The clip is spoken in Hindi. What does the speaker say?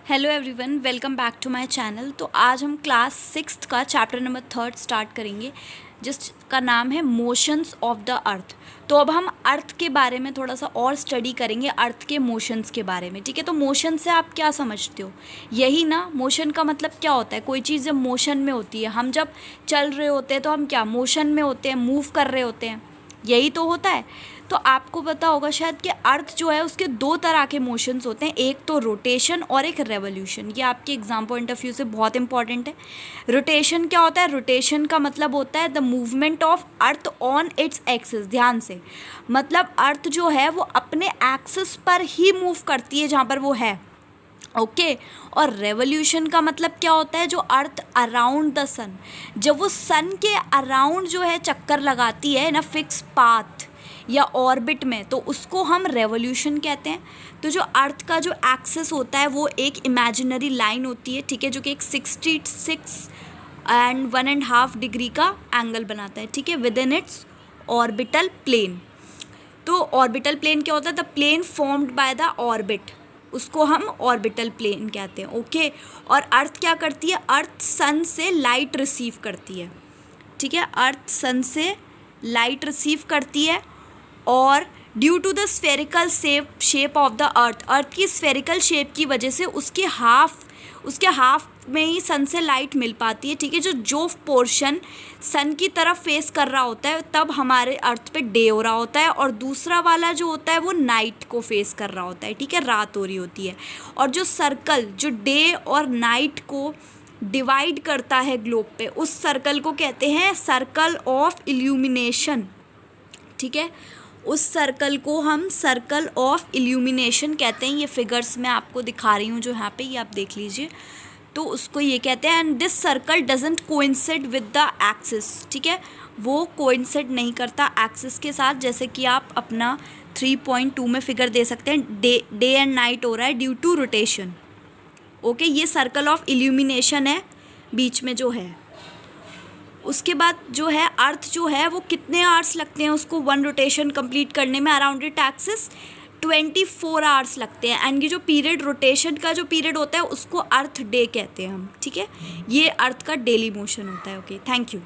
Hello everyone, welcome back to my channel. तो आज हम क्लास 6th का चैप्टर नंबर 3 स्टार्ट करेंगे, जिसका नाम है मोशंस ऑफ द अर्थ। तो अब हम अर्थ के बारे में थोड़ा सा और स्टडी करेंगे, अर्थ के मोशंस के बारे में। ठीक है, तो मोशन से आप क्या समझते हो? यही ना, मोशन का मतलब क्या होता है? कोई चीज़ जब मोशन में होती है, हम जब चल रहे होते हैं तो हम क्या मोशन में होते हैं, मूव कर रहे होते हैं, यही तो होता है। तो आपको पता होगा शायद कि अर्थ जो है उसके दो तरह के मोशंस होते हैं, एक तो रोटेशन और एक रेवोल्यूशन। ये आपके एग्जाम पॉइंट ऑफ व्यू से बहुत इंपॉर्टेंट है। रोटेशन क्या होता है? रोटेशन का मतलब होता है the movement of earth on its axis. ध्यान से, मतलब अर्थ जो है वो अपने एक्सिस पर ही मूव करती है जहाँ पर वो है। ओके और रेवोल्यूशन का मतलब क्या होता है? जो अर्थ अराउंड द सन, जब वो सन के अराउंड जो है चक्कर लगाती है ना, फिक्स पाथ या ऑर्बिट में, तो उसको हम रेवोल्यूशन कहते हैं। तो जो अर्थ का जो एक्सिस होता है वो एक इमेजिनरी लाइन होती है, ठीक है, जो कि एक 66 एंड 1.5 डिग्री का एंगल बनाता है, ठीक है, within its orbital plane. तो ऑर्बिटल प्लेन क्या होता है? The plane formed by the orbit, उसको हम ऑर्बिटल प्लेन कहते हैं। ओके और अर्थ क्या करती है? अर्थ सन से लाइट रिसीव करती है, ठीक है, अर्थ सन से लाइट रिसीव करती है। और due to the spherical shape of the earth की स्फेरिकल शेप की वजह से उसके हाफ में ही सन से लाइट मिल पाती है, ठीक है। जो पोर्शन सन की तरफ फेस कर रहा होता है तब हमारे अर्थ पे डे हो रहा होता है, और दूसरा वाला जो होता है वो नाइट को फेस कर रहा होता है, ठीक है, रात हो रही होती है। और जो सर्कल जो डे और नाइट को डिवाइड करता है ग्लोब पे, उस सर्कल को कहते हैं सर्कल ऑफ इल्यूमिनेशन, ठीक है। उस सर्कल को हम सर्कल ऑफ इल्यूमिनेशन कहते हैं। ये फिगर्स मैं आपको दिखा रही हूँ जो यहाँ पे, ये आप देख लीजिए। तो उसको ये कहते हैं, and this circle doesn't coincide with the axis, ठीक है, वो कोइंसाइड नहीं करता एक्सिस के साथ। जैसे कि आप अपना 3.2 में फिगर दे सकते हैं, डे एंड नाइट हो रहा है ड्यू टू रोटेशन। ओके, ये सर्कल ऑफ इल्यूमिनेशन है बीच में जो है। उसके बाद जो है अर्थ जो है वो कितने आवर्स लगते हैं उसको वन रोटेशन कंप्लीट करने में अराउंड इट एक्सिस? 24 आवर्स लगते हैं। एंड ये जो पीरियड, रोटेशन का जो पीरियड होता है उसको अर्थ डे कहते हैं हम, ठीक है। ये अर्थ का डेली मोशन होता है। Okay, thank you.